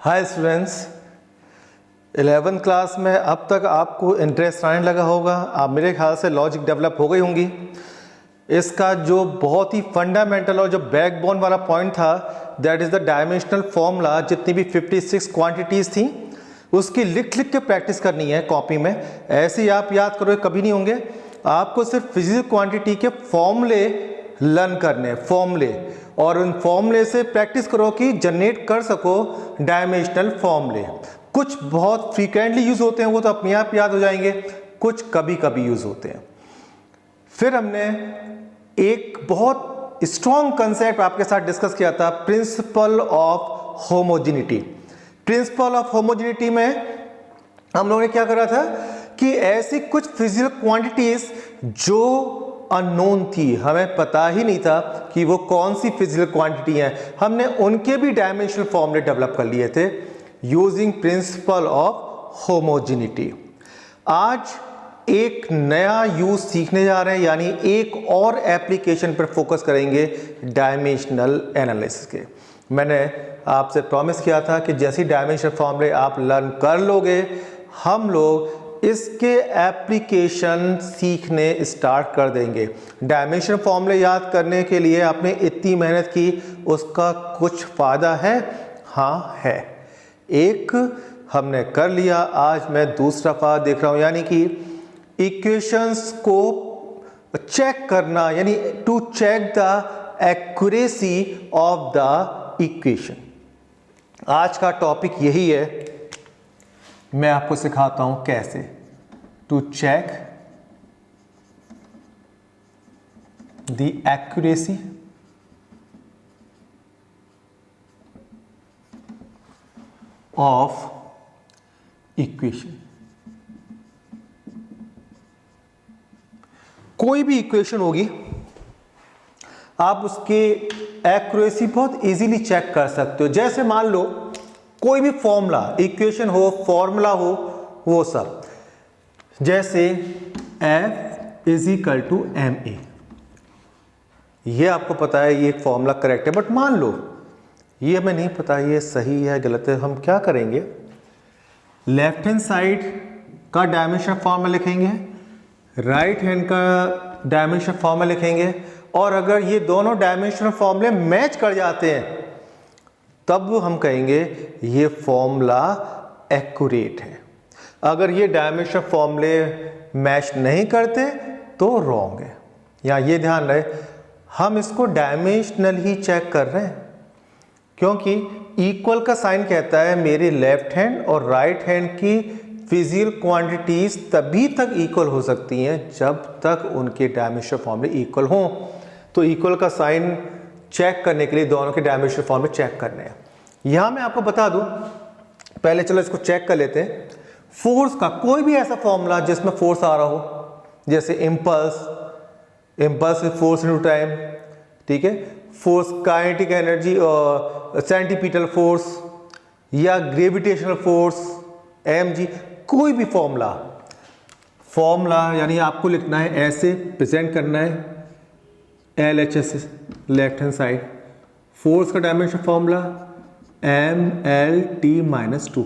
Hi students, 11th class में अब तक आपको इंटरेस्ट आने लगा होगा। आप मेरे ख्याल से लॉजिक डेवलप हो गई होंगी। इसका जो बहुत ही फंडामेंटल और जो बैकबोन वाला पॉइंट था that is the dimensional formula. जितनी भी 56 क्वांटिटीज़ थी उसकी लिख के प्रैक्टिस करनी है कॉपी में। ऐसे ही आप याद करोगे कभी नहीं होंगे। आपको सिर्फ फिजिकल क्वांटिटी के फॉर्मूले लर्न करने, फॉर्मूले, और उन फॉर्मूले से प्रैक्टिस करो कि जनरेट कर सको डायमेंशनल फॉर्मूले। कुछ बहुत फ्रीक्वेंटली यूज होते हैं, वो तो अपने आप याद हो जाएंगे, कुछ कभी कभी यूज होते हैं। फिर हमने एक बहुत स्ट्रॉन्ग कंसेप्ट आपके साथ डिस्कस किया था, principal of homogeneity. Principal of homogeneity में हम लोगों ने क्या करा था कि ऐसी कुछ फिजिकल क्वांटिटीज जो अननोन थी, हमें पता ही नहीं था कि वो कौन सी फिजिकल क्वांटिटी है, हमने उनके भी डायमेंशनल फॉर्मूले डेवलप कर लिए थे यूजिंग प्रिंसिपल ऑफ होमोजेनिटी। आज एक नया यूज सीखने जा रहे हैं, यानी एक और एप्लीकेशन पर फोकस करेंगे डायमेंशनल एनालिसिस के। मैंने आपसे प्रॉमिस किया था कि जैसी डायमेंशनल फॉर्मूले आप लर्न कर लोगे, हम लोग इसके एप्लीकेशन सीखने स्टार्ट कर देंगे। डायमेंशनल फॉर्मूले याद करने के लिए आपने इतनी मेहनत की, उसका कुछ फायदा है? हाँ है। एक हमने कर लिया, आज मैं दूसरा फायदा देख रहा हूं, यानी कि इक्वेशंस को चेक करना, यानी to check the accuracy of the equation. आज का टॉपिक यही है। मैं आपको सिखाता हूं कैसे to check the accuracy of equation. कोई भी इक्वेशन होगी, आप उसकी एक्यूरेसी बहुत इजीली चेक कर सकते हो। जैसे मान लो कोई भी फॉर्मूला, इक्वेशन हो, फॉर्मूला हो, वो सब, जैसे F = ma, ये आपको पता है ये फॉर्मूला करेक्ट है, बट मान लो ये हमें नहीं पता ये सही है गलत है। हम क्या करेंगे, लेफ्ट हैंड साइड का डायमेंशन फॉर्मूला लिखेंगे, राइट हैंड का डायमेंशन फॉर्मूला लिखेंगे, और अगर ये दोनों डायमेंशनल फॉर्मूले मैच कर जाते हैं तब हम कहेंगे ये फॉर्मूला एक्यूरेट है। अगर ये डायमेंशनल फॉर्मूले मैच नहीं करते तो रॉन्ग है। यहाँ ये ध्यान रहे, हम इसको डायमेंशनल ही चेक कर रहे हैं, क्योंकि इक्वल का साइन कहता है मेरे लेफ्ट हैंड और राइट हैंड की फिजिकल क्वांटिटीज तभी तक इक्वल हो सकती हैं जब तक उनके डायमेंशनल फॉर्मूले इक्वल हों। तो इक्वल का साइन चेक करने के लिए दोनों के डायमेंशनल फॉर्मूले चेक करने हैं। यहां मैं आपको बता दूं, पहले चलो इसको चेक कर लेते हैं। फोर्स का कोई भी ऐसा फॉर्मूला जिसमें फोर्स आ रहा हो, जैसे impulse with force into time, ठीक है, फोर्स काइनेटिक एनर्जी और सेंटीपिटल फोर्स या ग्रेविटेशनल फोर्स mg, कोई भी फॉर्मूला यानी आपको लिखना है, ऐसे प्रेजेंट करना है। LHS left hand side, force का डायमेंशन फॉर्मूला mlt-2,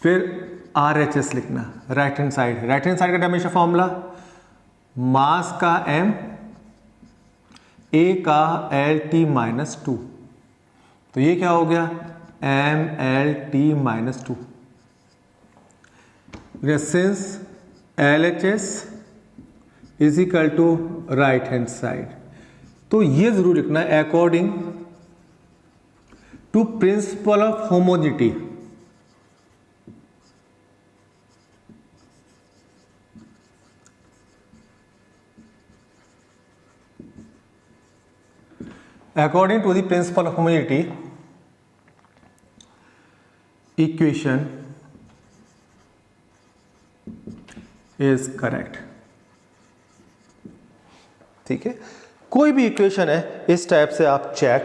फिर RHS लिखना right hand side. Right hand side का डायमेंशन फॉर्मूला मास का m, a का lt-2, तो ये क्या हो गया mlt-2। Since LHS = right hand side, तो ये जरूर लिखना है according to principle of homogeneity. According to the principle of homogeneity, equation is correct. ठीक है, कोई भी इक्वेशन है इस टाइप से आप चेक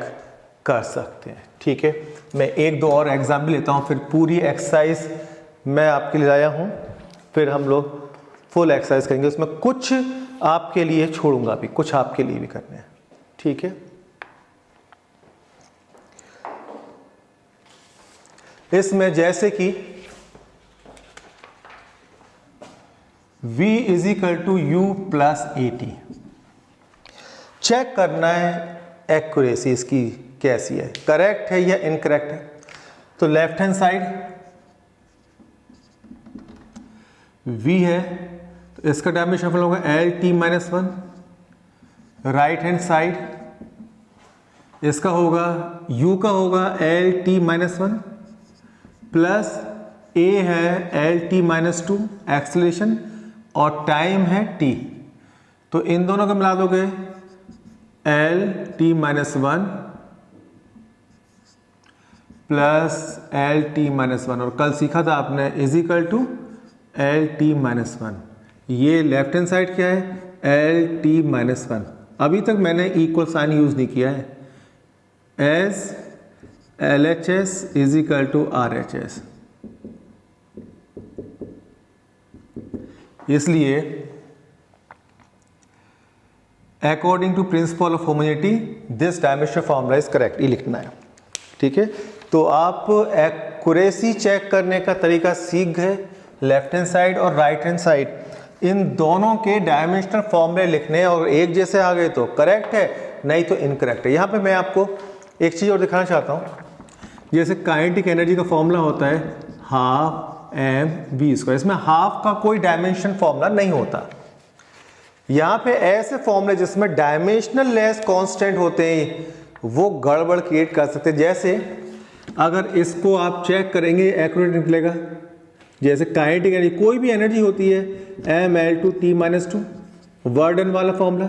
कर सकते हैं। ठीक है, मैं एक दो और एग्जाम्पल लेता हूं, फिर पूरी एक्सरसाइज मैं आपके लिए लाया हूं, फिर हम लोग फुल एक्सरसाइज करेंगे। उसमें कुछ आपके लिए छोड़ूंगा, भी कुछ आपके लिए भी करने हैं। ठीक है, इसमें जैसे कि V is equal to u plus a t, check करना है एक्यूरेसी इसकी कैसी है, करेक्ट है या इनकरेक्ट है। तो लेफ्ट हैंड साइड V है तो इसका डायमेंशन शफल होगा L T minus one. Right hand side इसका होगा U का होगा L T minus one plus A है L T minus two acceleration और टाइम है t। तो इन दोनों को मिला दोगे L T minus one plus L T minus one, और कल सीखा था आपने is equal to L T minus one. ये लेफ्ट हैंड साइड क्या है एल टी माइनस वन। अभी तक मैंने इक्वल साइन यूज नहीं किया है, as L H S is equal to R H S. इसलिए according to principle of homogeneity this dimension formula is correct, ये लिखना है। ठीक है, तो आप एक्यूरेसी चेक करने का तरीका सीख गए। लेफ्ट हैंड साइड और राइट हैंड साइड इन दोनों के डायमेंशनल फॉर्मूले लिखने, और एक जैसे आ गए तो करेक्ट है, नहीं तो इनकरेक्ट है। यहाँ पे मैं आपको एक चीज़ और दिखाना चाहता हूँ। जैसे काइनेटिक एनर्जी का फॉर्मूला होता है हाफ एम वी स्क्वायर, इसमें हाफ का कोई डायमेंशन फॉर्मूला नहीं होता। यहाँ पे ऐसे फॉर्मूले जिसमें डायमेंशनल लेस कांस्टेंट होते हैं वो गड़बड़ क्रिएट कर सकते हैं। जैसे अगर इसको आप चेक करेंगे एक्यूरेट निकलेगा। जैसे काइनेटिक एनर्जी, कोई भी एनर्जी होती है M L two T minus two, वर्डन वाला फॉर्मूला,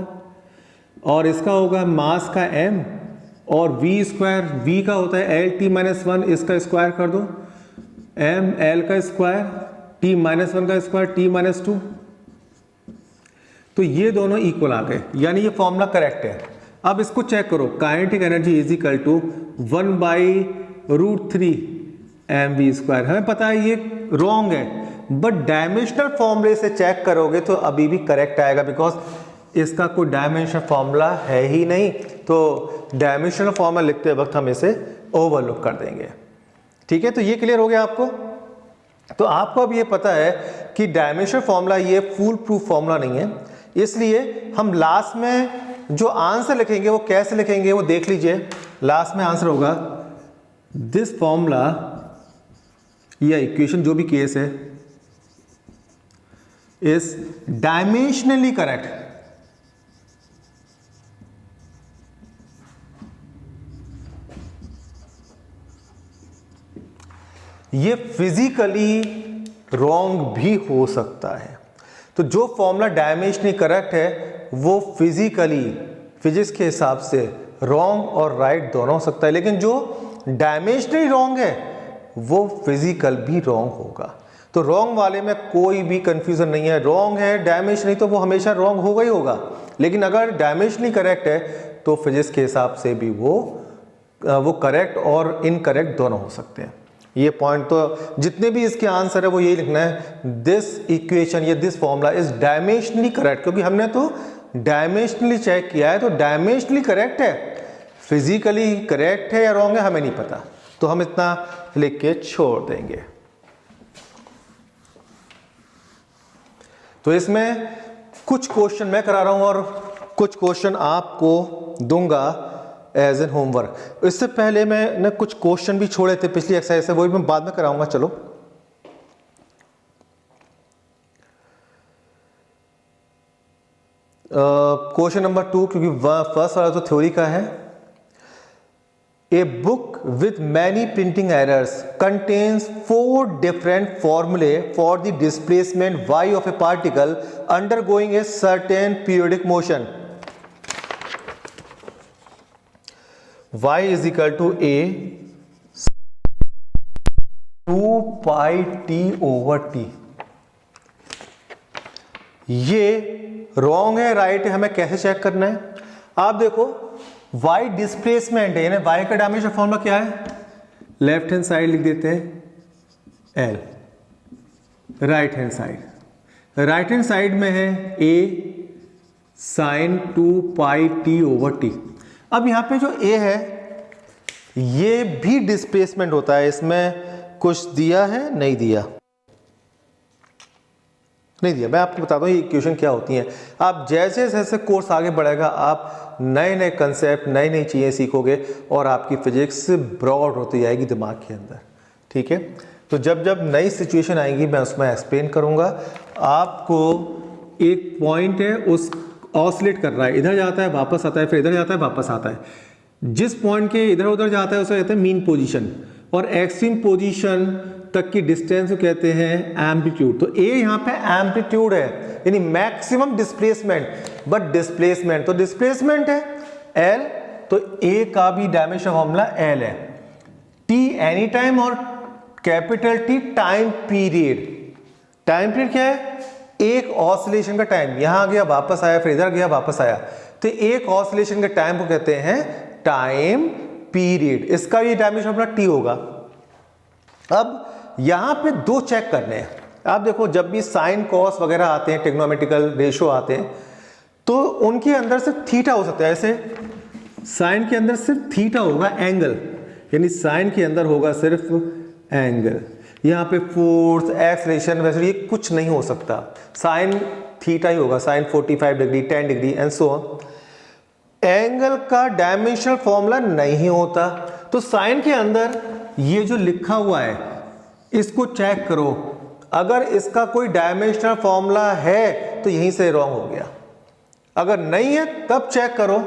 और इसका होगा मास का एम और वी स्क्वायर, वी का होता है एल टी माइनस वन, इसका स्क्वायर कर दो एम एल का स्क्वायर टी माइनस वन का स्क्वायर टी माइनस टू। तो ये दोनों इक्वल आ गए, यानी ये फॉर्मूला करेक्ट है। अब इसको चेक करो, kinetic energy is equal to 1/√3 M V square. हमें पता है ये रॉन्ग है, बट डायमेंशनल फॉर्मूले से चेक करोगे तो अभी भी करेक्ट आएगा, बिकॉज इसका कोई डायमेंशनल फॉर्मूला है ही नहीं। तो डायमेंशनल फॉर्मूला लिखते वक्त हम इसे ओवरलुक कर देंगे। ठीक है, तो ये क्लियर हो गया आपको। तो आपको अब ये पता है कि डायमेंशनल फॉर्मूला ये फुल प्रूफ फॉर्मूला नहीं है, इसलिए हम लास्ट में जो आंसर लिखेंगे वो कैसे लिखेंगे वो देख लीजिए। लास्ट में आंसर होगा दिस फॉर्मूला या इक्वेशन, जो भी केस है, इज डायमेंशनली करेक्ट। ये फिजिकली रॉन्ग भी हो सकता है। तो जो फॉर्मूला डायमेंशनली करेक्ट है वो फिजिकली, फिजिक्स के हिसाब से रॉन्ग और राइट दोनों हो सकता है, लेकिन जो डायमेंशनली रॉन्ग है वो फिजिकल भी रॉन्ग होगा। तो रॉन्ग वाले में कोई भी कंफ्यूजन नहीं है। रॉन्ग है डायमेंशनली तो वो हमेशा रॉन्ग होगा ही होगा, लेकिन अगर डायमेंशनली करेक्ट है तो फिजिक्स के हिसाब से भी वो करेक्ट और इनकरेक्ट दोनों हो सकते हैं। ये पॉइंट तो जितने भी इसके आंसर है वो यही लिखना है, दिस इक्वेशन या this formula is dimensionally correct, क्योंकि हमने तो डायमेंशनली चेक किया है, तो डायमेंशनली करेक्ट है। फिजिकली करेक्ट है या रॉन्ग है हमें नहीं पता, तो हम इतना लिख के छोड़ देंगे। तो इसमें कुछ क्वेश्चन मैं करा रहा हूं और कुछ क्वेश्चन आपको दूंगा एज एन होमवर्क। इससे पहले मैंने कुछ क्वेश्चन भी छोड़े थे पिछली एक्सरसाइज से, वो भी मैं बाद में कराऊंगा। चलो, क्वेश्चन नंबर 2, क्योंकि फर्स्ट वाला तो थ्योरी का है। A book with many printing errors contains 4 different formulae for the displacement y of a particle undergoing a certain periodic motion. Y is equal to a 2 pi t over t। ये wrong है right है, हमें कैसे check करना है? आप देखो, y displacement है, यानी y का डायमेंशन फॉर्मूला क्या है? लेफ्ट हैंड साइड लिख देते हैं l, राइट हैंड साइड में है a sin 2 pi t over t। अब यहां पे जो a है ये भी डिस्प्लेसमेंट होता है, इसमें कुछ दिया है? नहीं दिया, नहीं दिया। मैं आपको बताता हूँ ये इक्वेशन क्या होती हैं। आप जैसे जैसे कोर्स आगे बढ़ेगा आप नए नए कंसेप्ट, नई नई चीज़ें सीखोगे और आपकी फिजिक्स ब्रॉड होती जाएगी दिमाग के अंदर, ठीक है। तो जब जब नई सिचुएशन आएंगी मैं उसमें एक्सप्लेन करूँगा। आपको एक पॉइंट है, उस ऑसिलेट कर रहा है, इधर जाता है वापस आता है, फिर इधर जाता है वापस आता है। जिस पॉइंट के इधर उधर जाता है उसे कहते हैं मीन पोजीशन, और एक्सट्रीम पोजीशन तक की डिस्टेंस को कहते हैं एम्पलीट्यूड। तो ए यहाँ पे एम्पलीट्यूड है, यानी मैक्सिमम डिस्प्लेसमेंट, बट डिस्प्लेसमेंट तो डिस्प्लेसमेंट है एल, तो ए का भी डायमेंशन फॉर्मूला एल है। टी एनी टाइम और capital T time period. Time period क्या है? एक ऑसिलेशन का टाइम, यहां गया वापस आया, फिर इधर गया वापस आया, तो एक ऑसिलेशन के टाइम को कहते हैं टाइम पीरियड। इसका भी डायमेंशन फॉर्मूला टी होगा। अब यहां पे दो चेक करने हैं। आप देखो जब भी साइन कॉस वगैरह आते हैं, ट्रिग्नोमेट्रिकल रेशियो आते हैं, तो उनके अंदर सिर्फ थीटा हो सकता है। ऐसे साइन के अंदर सिर्फ थीटा होगा, एंगल, यानी साइन के अंदर होगा सिर्फ एंगल। यहाँ पे फोर्स, एक्सलेशन, वैसे ये कुछ नहीं हो सकता, साइन थीटा ही होगा, sine 45 degree, 10 degree and so on. Angle का डायमेंशनल फॉर्मूला नहीं होता। तो साइन के अंदर ये जो लिखा हुआ है इसको चेक करो, अगर इसका कोई डायमेंशनल फॉर्मूला है तो यहीं से रॉन्ग हो गया, अगर नहीं है तब चेक करो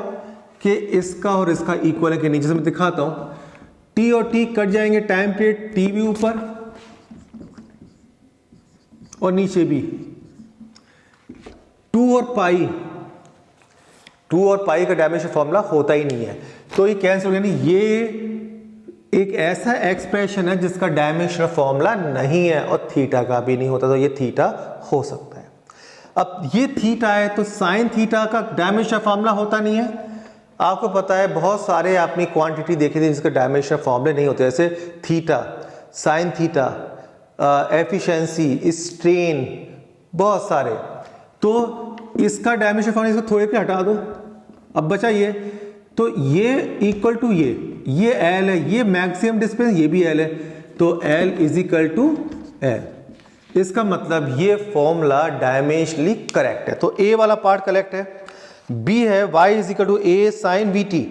कि इसका और इसका इक्वल है कि नहीं। जैसे मैं दिखाता हूं, टी और टी कट जाएंगे, टाइम पीरियड टी भी ऊपर और नीचे भी, 2 और पाई का डायमेंशन फॉर्मूला होता ही नहीं है, तो ये कैंसिल हो गया। ये एक ऐसा एक्सप्रेशन है जिसका डायमेंशनल फॉर्मूला नहीं है और थीटा का भी नहीं होता, तो ये थीटा हो सकता है। अब ये थीटा है तो साइन थीटा का डायमेंशनल फॉर्मूला होता नहीं है। आपको पता है बहुत सारे आपने क्वांटिटी देखे थे जिसका डायमेंशनल फॉर्मूले नहीं होते, जैसे theta, sine theta, efficiency, strain, बहुत सारे। तो इसका डायमेंशन फॉर्मूला, इसको थोड़े पे हटा दो, अब बचा ये, तो ये इक्वल टू ये एल है, ये मैक्सिमम डिस्टेंस, ये भी एल है, तो L is equal to L. इसका मतलब ये फॉर्मूला डायमेंशनली करेक्ट है, तो ए वाला पार्ट करेक्ट है। बी है y is equal to A sine V T.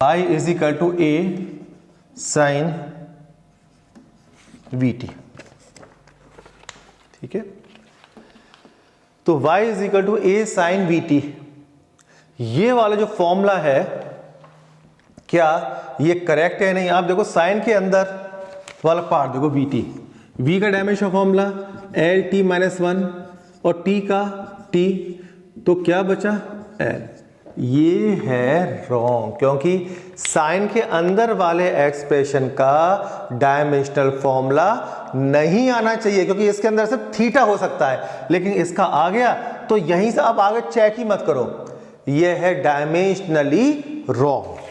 y is equal to A sine V T, ठीक है। तो y is equal to A sine V T, ये वाला जो फॉर्मूला है क्या ये करेक्ट है? नहीं। आप देखो साइन के अंदर वाला पार्ट देखो, वी टी, v का dimension formula L T minus 1 और t का t, तो क्या बचा? l। ये है रॉन्ग, क्योंकि साइन के अंदर वाले एक्सप्रेशन का डायमेंशनल फॉर्मूला नहीं आना चाहिए, क्योंकि इसके अंदर सिर्फ थीटा हो सकता है, लेकिन इसका आ गया, तो यहीं से आप आगे चेक ही मत करो, यह है डायमेंशनली रॉन्ग।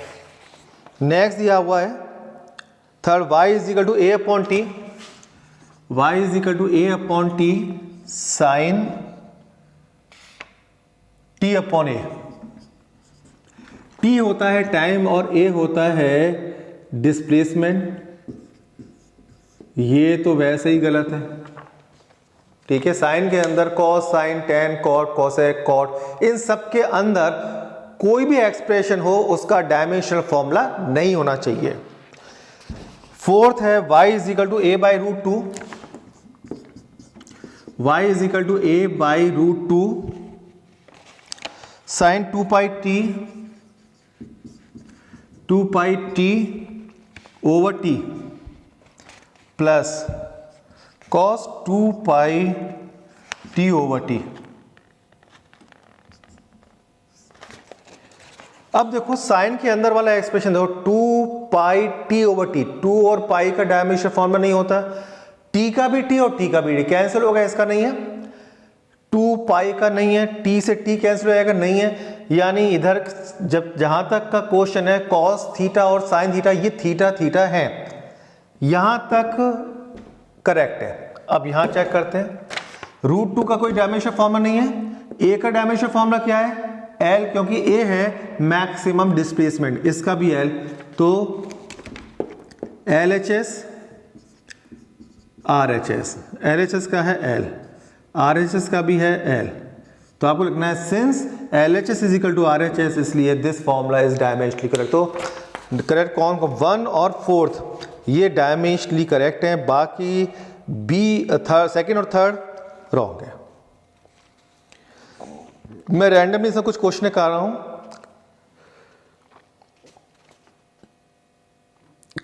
नेक्स्ट दिया हुआ है third, y is equal to A upon T, y is equal to A upon T sine T upon A. T होता है टाइम और ए होता है डिस्प्लेसमेंट। ये तो वैसे ही गलत है, ठीक है। साइन के अंदर cos, sine, tan, cot, cosec, cot, इन सब के अंदर कोई भी एक्सप्रेशन हो उसका डायमेंशनल फॉर्मूला नहीं होना चाहिए। फोर्थ है y is equal to A by root two, y is equal to A by root two sine 2 pi T over T plus cos 2 pi T over T. अब देखो sign के अंदर वाला expression देखो, 2 पाई टी ओवर टी, 2 और पाई का dimension formula नहीं होता, टी का भी टी और टी का भी टी, कैंसिल होगा, इसका नहीं है। 2 पाई का नहीं है, टी से टी कैंसिल हो जाएगा, नहीं है। यानी इधर जब जहां तक का क्वेश्चन है कॉस थीटा और साइन थीटा, ये थीटा थीटा है, यहां तक करेक्ट है। अब यहां चेक करते हैं, रूट 2 का कोई डायमेंशन फॉर्मूला नहीं है, ए का डायमेंशन फॉर्मूला क्या है? L क्योंकि A है मैक्सिमम डिस्प्लेसमेंट, इसका भी L, तो LHS RHS, LHS का है L, RHS का भी है L, तो आपको लिखना है since LHS is equal to RHS, इसलिए this formula is dimensionally correct. तो करेक्ट कौन को 1 और 4th ये डायमेंशनली करेक्ट हैं, बाकी बी सेकंड और थर्ड रॉन्ग है। मैं रैंडमली से कुछ क्वेश्चन कर रहा हूं।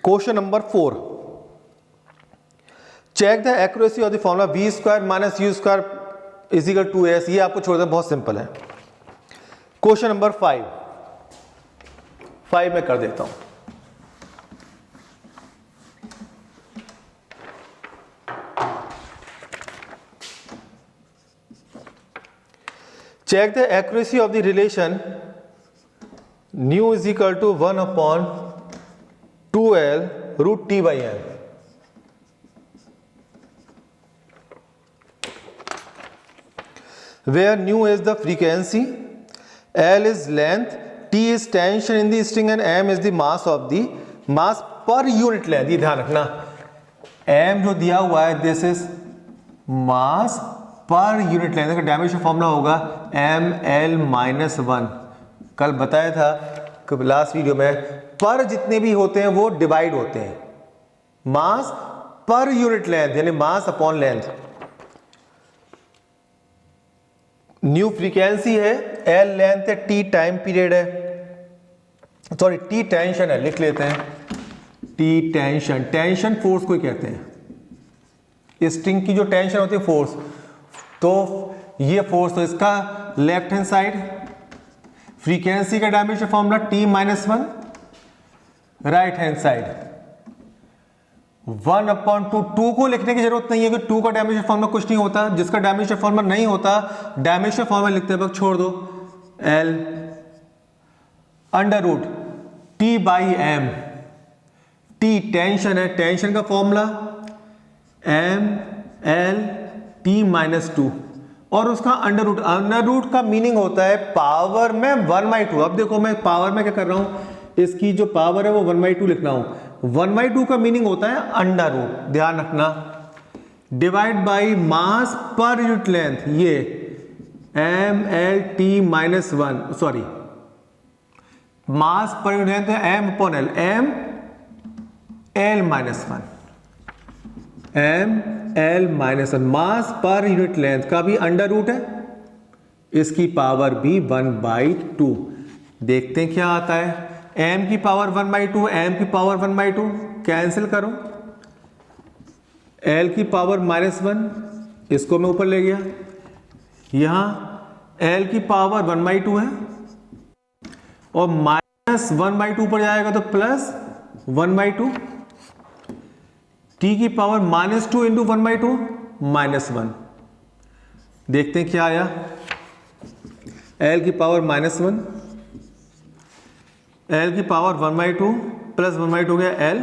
Question number 4, check the accuracy of the formula v square minus u square is equal to s। ये आपको छोड़ दें, बहुत सिंपल है। क्वेश्चन नंबर 5 में कर देता हूं। Check the accuracy of the relation nu is equal to 1 upon 2L root T by N। Where nu is the frequency, L is length, T is tension in the string and M is the mass of the mass per unit length। ये ध्यान रखना, M जो दिया हुआ है this is mass per unit length का dimension formula होगा ML-1। कल बताया था कि लास्ट वीडियो में, पर जितने भी होते हैं वो डिवाइड होते हैं, मास पर यूनिट लेंथ यानी mass upon length. New frequency है, L लेंथ है, T टाइम पीरियड है, सॉरी T टेंशन है, लिख लेते हैं T टेंशन। टेंशन फोर्स को कहते हैं, स्ट्रिंग की जो टेंशन होती है फोर्स, तो ये फोर्स, तो इसका लेफ्ट हैंड साइड फ्रीक्वेंसी का dimension formula T-1, right hand side 1/2। 2 को लिखने की जरूरत नहीं है कि 2 का डायमेंशन फॉर्मूला कुछ नहीं होता, जिसका डायमेंशन फॉर्मूला नहीं होता डायमेंशन फॉर्मूला लिखते वक्त छोड़ दो, L under root T by M। T tension है, टेंशन का फॉर्मूला ML-T-2 और उसका अंडर रूट। अंडर रूट का मीनिंग होता है पावर में 1/2। अब देखो मैं पावर में क्या कर रहा हूं, इसकी जो पावर है वो 1/2 लिख रहा हूं। 1/2 का मीनिंग होता है अंडर रूट, ध्यान रखना, divide by mass per unit length, ये ML-T-1, sorry mass per unit length है M/L, ML-1, ML-1 मास पर यूनिट लेंथ का भी अंडर रूट है, इसकी पावर भी 1/2। देखते हैं क्या आता है, m की पावर 1/2, m की पावर 1/2 कैंसिल करो, l की पावर -1 इसको मैं ऊपर ले गया, यहां l की पावर 1/2 है और -1/2 पर जाएगा तो +1/2, t की पावर -2 इंटू 1/2 -1। देखते हैं क्या आया, l की पावर -1, l की पावर 1/2 प्लस 1/2 गया l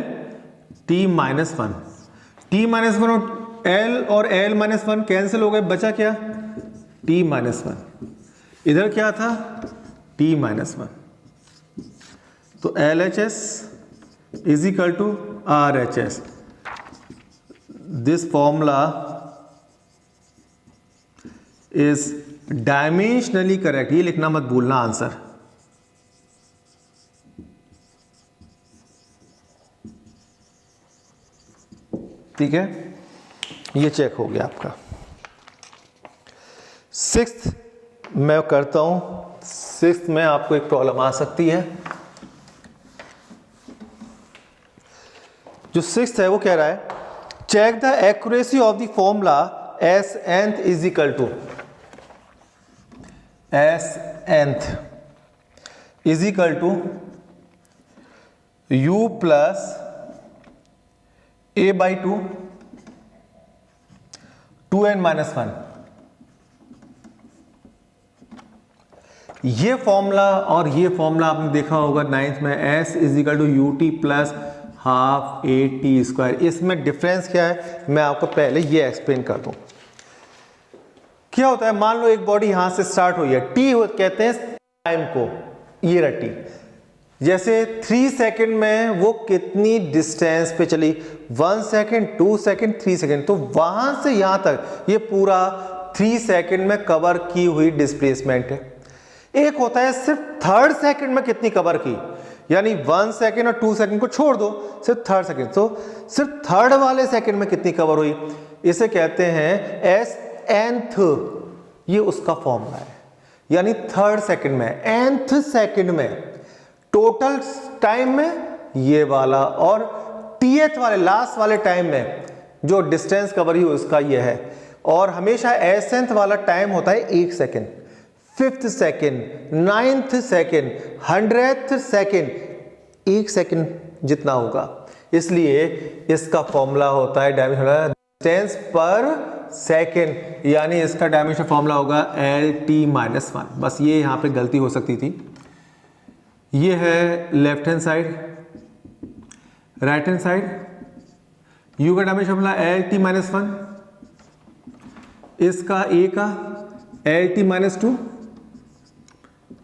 t-1, t-1 और l और l-1 कैंसिल हो गए, बचा क्या t-1, इधर क्या था t-1, तो LHS is equal to RHS। This formula is dimensionally correct, ये लिखना मत भूलना आंसर। ठीक है, ये चेक हो गया आपका। 6th मैं करता हूं, 6th में आपको एक प्रॉब्लम आ सकती है। जो 6th है वो कह रहा है check the accuracy of the formula S nth is equal to S nth is equal to u plus a/2 2n-1। ये फॉर्मूला और ये फॉर्मूला आपने देखा होगा 9th में, s is equal to ut plus half a/t²। इसमें difference क्या है मैं आपको पहले ये एक्सप्लेन कर दूं। क्या होता है, मान लो एक बॉडी यहां से स्टार्ट हुई है, t कहते हैं टाइम को ये रटी, जैसे 3 सेकंड में वो कितनी डिस्टेंस पे चली, 1 सेकंड, 2 सेकंड, 3 सेकंड, तो वहां से यहां तक ये पूरा 3 सेकंड में कवर की हुई डिस्प्लेसमेंट है। एक होता है सिर्फ 3rd सेकंड में कितनी कवर की, यानी 1 सेकंड और 2 सेकंड को छोड़ दो, सिर्फ 3rd सेकंड, तो सिर्फ 3rd वाले सेकंड में कितनी कवर हुई, इसे कहते हैं nth, ये उसका फॉर्मूला है। यानी 3rd सेकंड में, nth सेकंड में, टोटल टाइम में ये वाला, और tth वाले लास्ट वाले टाइम में जो डिस्टेंस कवर हुई उसका ये है। और हमेशा एसेंथ वाला टाइम होता है 1 second, 5th second, 9th second, 100th second, 1 second जितना होगा, इसलिए इसका फॉर्मूला होता है डायमेंशन डिस्टेंस पर सेकंड, यानी इसका डायमेंशन फॉर्मूला होगा LT-1। बस ये यहां पे गलती हो सकती थी। ये है left hand side, right hand side, U का डायमेंशन फॉर्मूला LT-1, इसका A का LT-2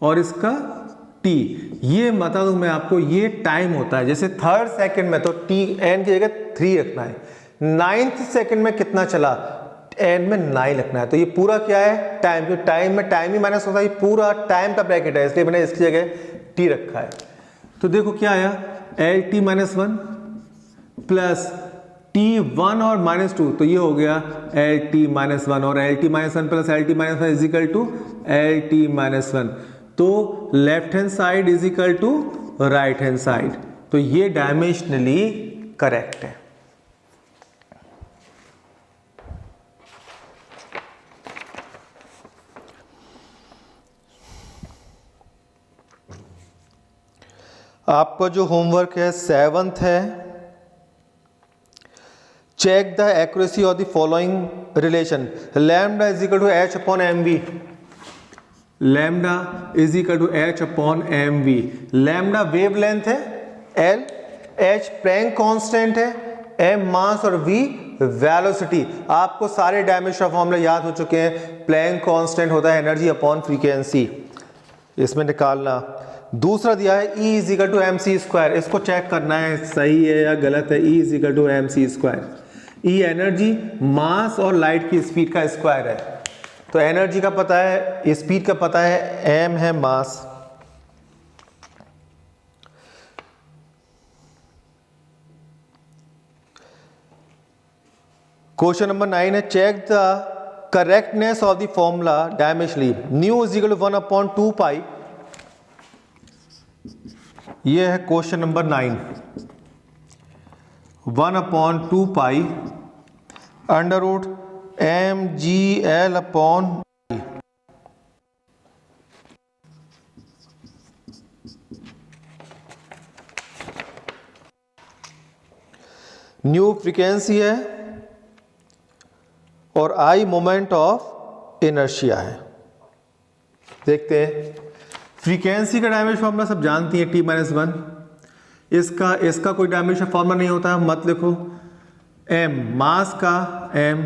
और इसका T। ये बता दूं मैं आपको, ये टाइम होता है, जैसे 3rd सेकंड में तो T n की जगह 3 रखना है, 9th सेकंड में कितना चला, n में 9 रखना है, तो ये पूरा क्या है, टाइम, क्योंकि टाइम में टाइम ही माइनस होता है, ये पूरा टाइम का ब्रैकेट है, इसलिए मैंने इसकी जगह T रखा है। तो देखो क्या आया, LT-1 प्लस T1 और -2, तो ये हो गया LT-1, और LT-1 plus LT-1 is equal to LT-1, तो left hand side is equal to right hand side, तो ये डायमेंशनली करेक्ट है। आपका जो होमवर्क है 7th है, check the accuracy of the following relation, lambda is equal to h upon mv, lambda is equal to h upon mv। Lambda wave length है l, h Planck constant है, m mass और v velocity. आपको सारे dimension फॉर्मूले याद हो चुके हैं, प्लैंक कांस्टेंट होता है एनर्जी अपॉन फ्रीक्वेंसी, इसमें निकालना। दूसरा दिया है E is equal to mc², इसको चेक करना है सही है या गलत है। E is equal to mc², E energy, mass और लाइट की स्पीड का स्क्वायर है, तो एनर्जी का पता है, स्पीड का पता है, m है मास। क्वेश्चन नंबर 9 है, check the correctness of the formula dimensionally, nu is equal to 1/2 pi. ये है question number 9, 1/2 pi under root mgl upon, nu frequency है और I मोमेंट ऑफ इनर्शिया है। देखते हैं, फ्रीक्वेंसी का डायमेंशन फॉर्मूला सब जानती है, T-1, इसका कोई डायमेंशन फॉर्मूला नहीं होता, मत लिखो। m मास का m,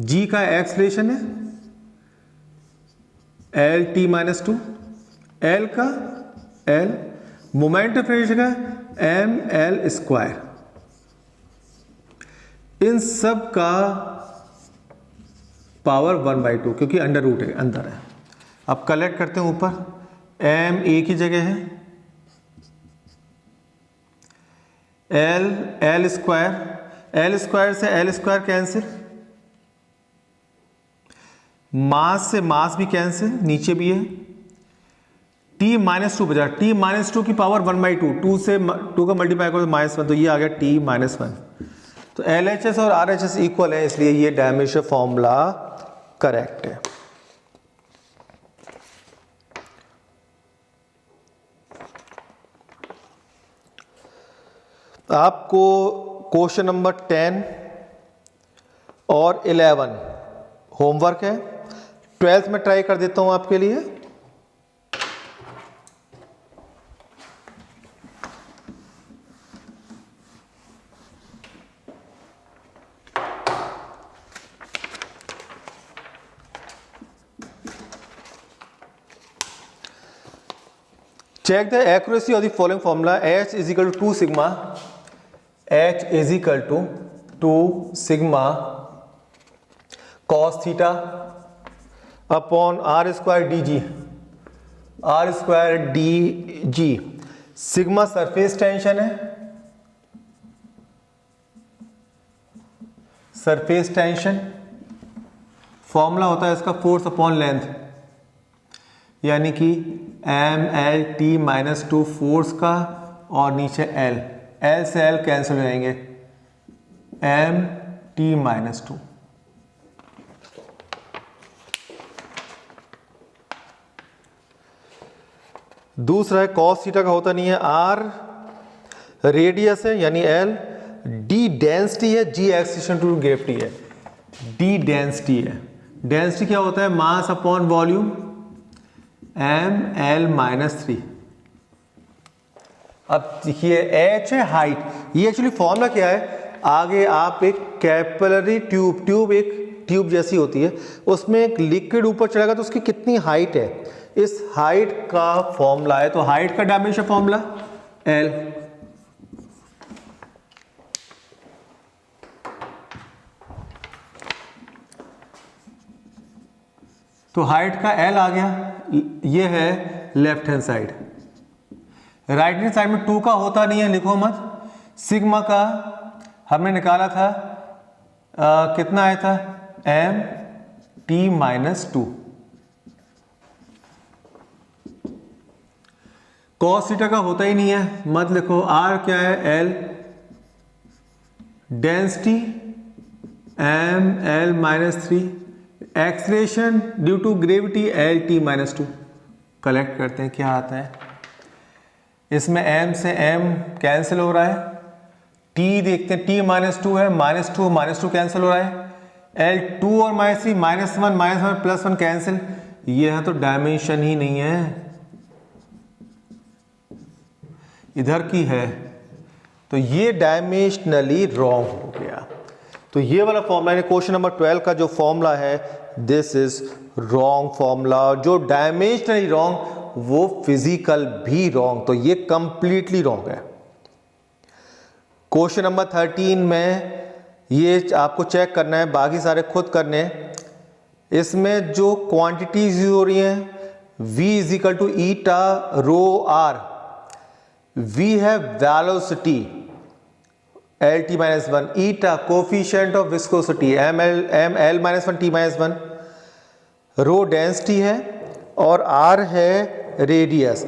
g का एक्सलेशन है LT-2, l का l, मोमेंट ऑफ इनर्शिया का ml², इन सब का पावर 1/2, क्योंकि अंडर रूट है, अंदर है। अब कलेक्ट करते हैं ऊपर, m एक ही जगह है, l स्क्वायर से l² कैंसिल, मास से मास भी कैंसिल, नीचे भी है, T-2 बचा, T-2 की पावर 1/2, 2 से 2 का मल्टीप्लाई करो तो -1, तो ये आ गया T-1। तो LHS और RHS इक्वल है, इसलिए ये डायमेंशन फॉर्मूला करेक्ट है। आपको क्वेश्चन नंबर 10 और 11 होमवर्क है, 12th में ट्राई कर देता हूं आपके लिए। check the accuracy of the following formula. H is equal to 2 sigma, H is equal to 2 sigma cos theta upon r square dg, r square dg. Sigma surface tension है, surface tension formula होता है इसका force upon length, यानी कि M L T minus 2 force का और नीचे L, L से एल कैंसिल हो जाएंगे, एम टी माइनस 2। दूसरा है कॉस थीटा का होता नहीं है, आर रेडियस है यानी एल, डी डेंसिटी है, जी एक्सेलेरेशन टू ग्रेविटी है, डी डेंसिटी है। डेंसिटी क्या होता है? Mass upon volume, M L minus 3। अब देखिए एच है हाइट, ये एक्चुअली फॉर्मूला क्या है, आगे आप एक कैपिलरी ट्यूब एक ट्यूब जैसी होती है, उसमें एक लिक्विड ऊपर चढ़ेगा तो उसकी कितनी हाइट है, इस हाइट का फॉर्मूला है। तो हाइट का डायमेंशन फॉर्मूला एल, तो हाइट का एल आ गया, ये है left hand side. Right hand side में 2 का होता नहीं है, लिखो मत। सिग्मा का हमने निकाला था कितना आया था, M T minus 2। Cos theta का होता ही नहीं है, मत लिखो। आर क्या है, L, density M L minus 3, acceleration due to gravity L T minus 2। Collect करते हैं क्या आता है, इसमें m से m कैंसिल हो रहा है, t देखते हैं, t माइनस 2 है, माइनस 2 कैंसिल हो रहा है, l 2 और माइनस 3 -1 प्लस 1 कैंसिल, ये है तो डायमेंशन ही नहीं है, इधर की है, तो ये डायमेंशनली रॉन्ग हो गया। तो ये वाला फॉर्मूला क्वेश्चन नंबर 12 का जो फॉर्मूला है, दिस इज रॉन्ग फॉर्मूला। जो डायमेंशनली रॉन्ग वो फिजिकल भी रॉन्ग, तो ये कंप्लीटली रॉन्ग है। क्वेश्चन नंबर 13 में ये आपको चेक करना है, बाकी सारे खुद करने। इसमें जो क्वांटिटीज यूज हो रही हैं, v is equal to eta rho R, v है velocity L T minus 1, eta coefficient of viscosity M L minus 1 T minus 1, rho density है और r है रेडियस।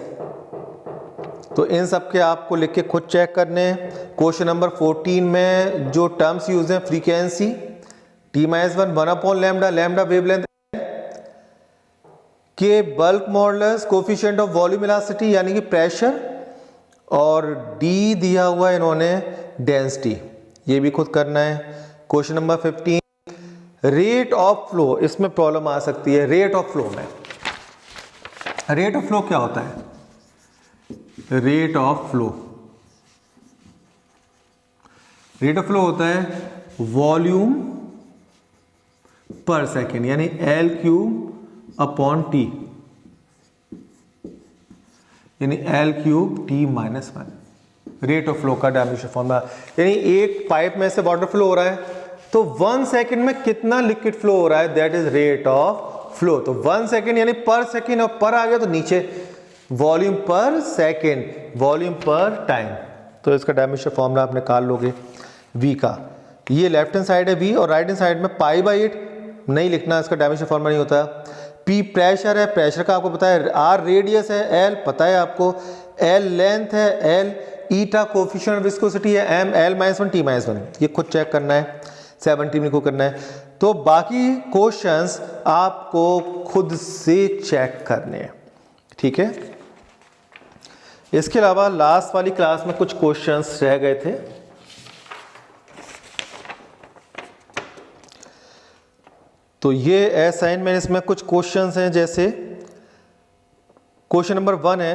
तो इन सब के आपको लिख के खुद चेक करने हैं। क्वेश्चन नंबर 14 में जो टर्म्स यूज हैं, frequency T minus 1 upon lambda, lambda wavelength के, bulk modulus, coefficient of volume elasticity यानी कि प्रेशर, और d दिया हुआ है इन्होंने डेंसिटी, ये भी खुद करना है। Question number 15 rate of flow, इसमें प्रॉब्लम आ सकती है। रेट ऑफ फ्लो में, रेट ऑफ फ्लो क्या होता है, rate of flow, rate of flow होता है वॉल्यूम पर सेकेंड यानी एल क्यूब अपॉन टी, यानी L cube T minus 1, rate of flow का डायमेंशन फॉर्मूला। यानी एक पाइप में से वाटर फ्लो हो रहा है, तो 1 सेकेंड में कितना लिक्विड फ्लो हो रहा है, that is rate of flow. तो 1 सेकेंड यानी पर सेकेंड, और पर आ गया तो नीचे वॉल्यूम पर सेकेंड, वॉल्यूम पर टाइम। तो इसका डायमेंशन फॉर्मूला आप निकाल लोगे v का। ये लेफ्ट हैंड साइड है v, और राइट हैंड साइड में π/8 नहीं लिखना, इसका डायमेंशन फॉर्मूला नहीं होता। p प्रेशर है, प्रेशर का आपको पता है, r रेडियस है, l पता है आपको, l लेंथ है, l ईटा कोफिशिएंट विस्कोसिटी है, m l minus 1 t minus 1, ये खुद चेक करना है। 17 को करना है। तो बाकी क्वेश्चंस आपको खुद से चेक करने हैं, ठीक है। इसके अलावा लास्ट वाली क्लास में कुछ क्वेश्चंस रह गए थे, तो ये असाइनमेंट, इसमें कुछ क्वेश्चंस हैं, जैसे क्वेश्चन नंबर 1 है,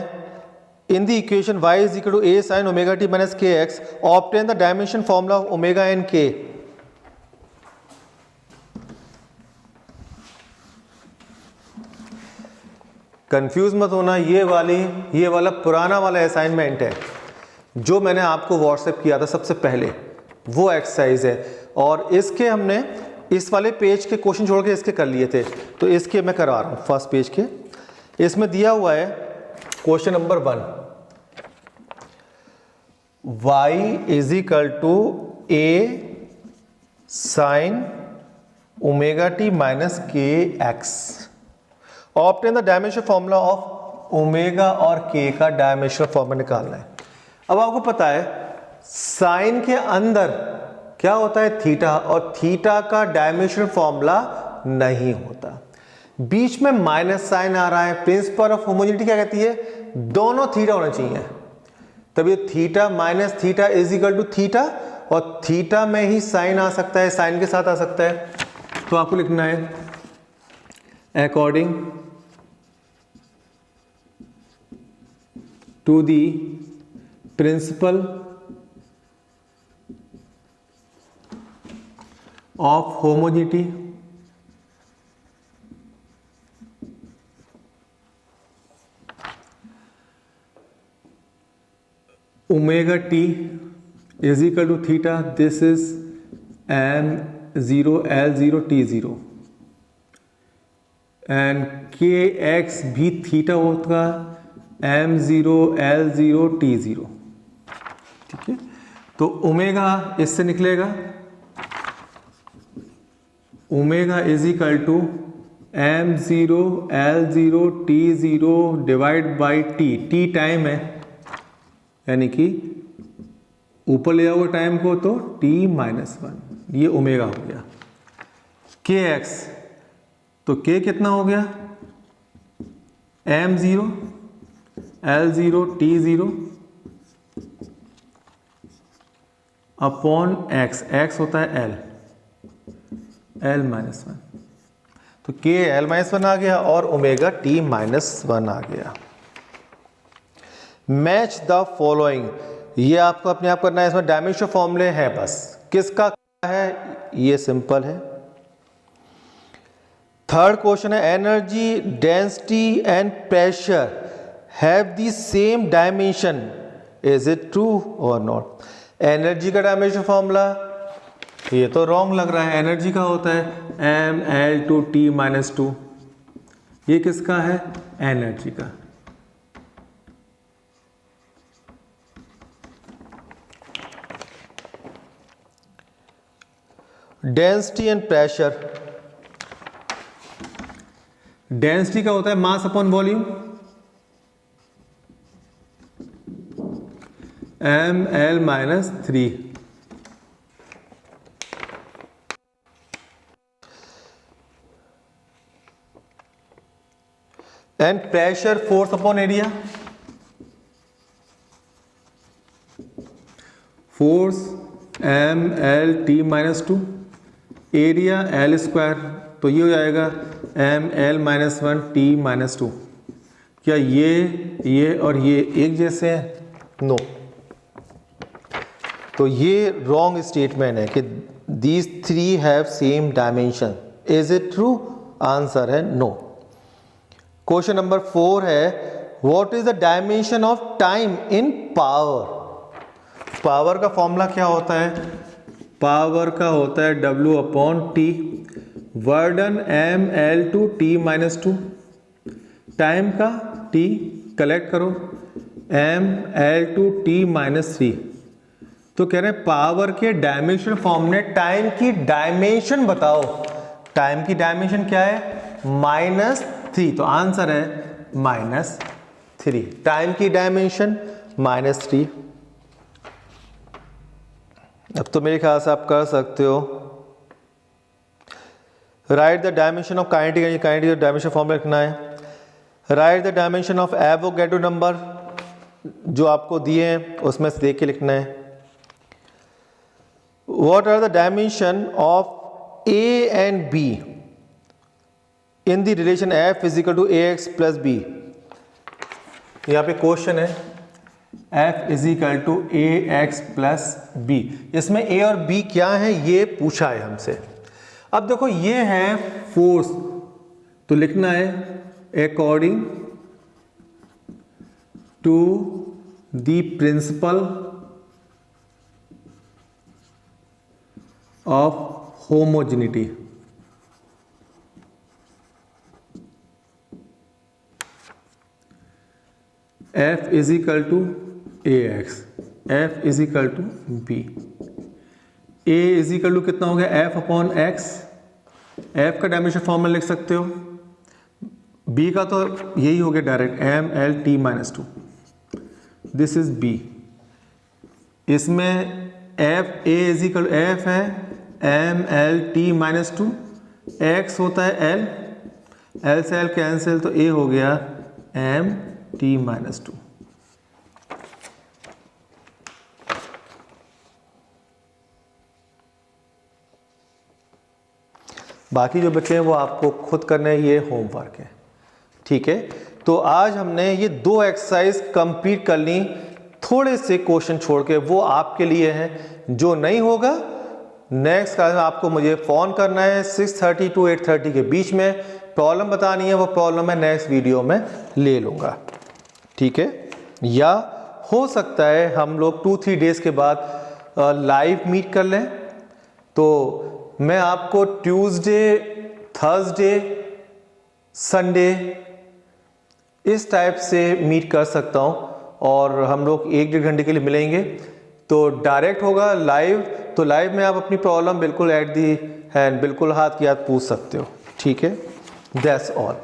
in the equation y is equal to a sin omega t minus K X, obtain the dimension formula of omega and K. Confuse मत होना, ये वाला पुराना वाला असाइनमेंट है जो मैंने आपको व्हाट्सएप किया था सबसे पहले, वो एक्सरसाइज है। और इसके हमने इस वाले पेज के क्वेश्चन छोड़ के इसके कर लिए थे, तो इसके मैं करा रहा हूँ फर्स्ट पेज के। इसमें दिया हुआ है question number 1, y is equal to a sine omega T minus K X. Obtain the dimension formula of omega और k का डायमेंशन फॉर्मूला निकालना है। अब आपको पता है साइन के अंदर क्या होता है, थीटा, और थीटा का डायमेंशन फॉर्मूला नहीं होता। बीच में माइनस साइन आ रहा है। प्रिंसिपल ऑफ होमोजेनिटी क्या कहती है, दोनों थीटा होना चाहिए, तब ये theta minus theta is equal to theta, और थीटा में ही साइन आ सकता है, साइन के साथ आ सकता है। तो आपको लिखना है according to the principle of homogeneity omega T is equal to theta, this is m0 l0 t0 and kx भी थीटा होगा m0 l0 t0, ठीक है। तो ओमेगा इससे निकलेगा, omega is equal to m0 l0 t0 divide by T time है, यानी कि ऊपर ले जाओगे टाइम को तो t-1, ये ओमेगा हो गया। kx, तो k कितना हो गया, m0 l0 t0 upon x, x होता है l-1, तो k l-1 आ गया और ओमेगा t-1 आ गया। मैच द फॉलोइंग, ये आपको अपने आप करना है, इसमें डायमेंशन फॉर्मूले हैं बस, किसका है ये सिंपल है। थर्ड क्वेश्चन है energy, density and pressure have the same dimension, is it true और नॉट। एनर्जी का डायमेंशन फॉर्मूला, ये तो रॉन्ग लग रहा है, एनर्जी का होता है ml/t-2, ये किसका है, एनर्जी का। डेंसिटी एंड प्रेशर, डेंसिटी का होता है mass upon volume, ml-3, and pressure force upon area, force ml/t-2, area l², तो ये हो जाएगा ml-1t-2। क्या ये और ये एक जैसे हैं, नो। तो ये रॉन्ग स्टेटमेंट है कि these three have same dimension, is it true, answer है नो। क्वेश्चन नंबर 4 है what is the dimension of time in power. Power का फॉर्मूला क्या होता है, पावर का होता है W/T, वर्डन ml/t-2, टाइम का T कलेक्ट करो ml/t-3। तो कह रहे हैं पावर के डायमेंशन फॉर्म में टाइम की डायमेंशन बताओ, टाइम की डायमेंशन क्या है, -3, तो आंसर है -3, टाइम की डायमेंशन -3। अब तो मेरे ख्याल से आप कर सकते हो। Right the dimension of kinetic, kinetic dimension form लिखना है। Right the dimension of Avogadro number, जो आपको दिए हैं उसमें से देख के लिखना है। What are the dimension of A and B in the relation f is equal to ax plus b। यहाँ पे क्वेश्चन है f is equal to ax plus b, इसमें a और b क्या है ये पूछा है हमसे। अब देखो ये है फोर्स, तो लिखना है according to the principle of homogeneity. F is equal to AX, F is equal to B। A is equal to कितना हो गया F अपॉन X, F का डायमेंशन फॉर्म में लिख सकते हो, B का तो यही हो गया direct MLT-2, this is B। इसमें F A is equal F है MLT-2, X होता है L, L से L कैंसिल तो A हो गया MT-2। बाकी जो बच्चे हैं वो आपको खुद करना है, ये होमवर्क है, ठीक है। तो आज हमने ये 2 एक्सरसाइज कंप्लीट कर ली, थोड़े से क्वेश्चन छोड़ के, वो आपके लिए हैं। जो नहीं होगा नेक्स्ट क्लास में आपको मुझे फ़ोन करना है 6:30 to 8:30 के बीच में, प्रॉब्लम बतानी है, वो प्रॉब्लम मैं नेक्स्ट वीडियो में ले लूँगा, ठीक है। या हो सकता है हम लोग 2-3 डेज़ के बाद लाइव मीट कर लें, तो मैं आपको ट्यूसडे, थर्सडे, संडे इस टाइप से मीट कर सकता हूँ, और हम लोग 1-1.5 घंटे के लिए मिलेंगे। तो डायरेक्ट होगा लाइव, तो लाइव में आप अपनी प्रॉब्लम बिल्कुल एट दी हैंड, बिल्कुल हाथ की हाथ पूछ सकते हो, ठीक है। That's all.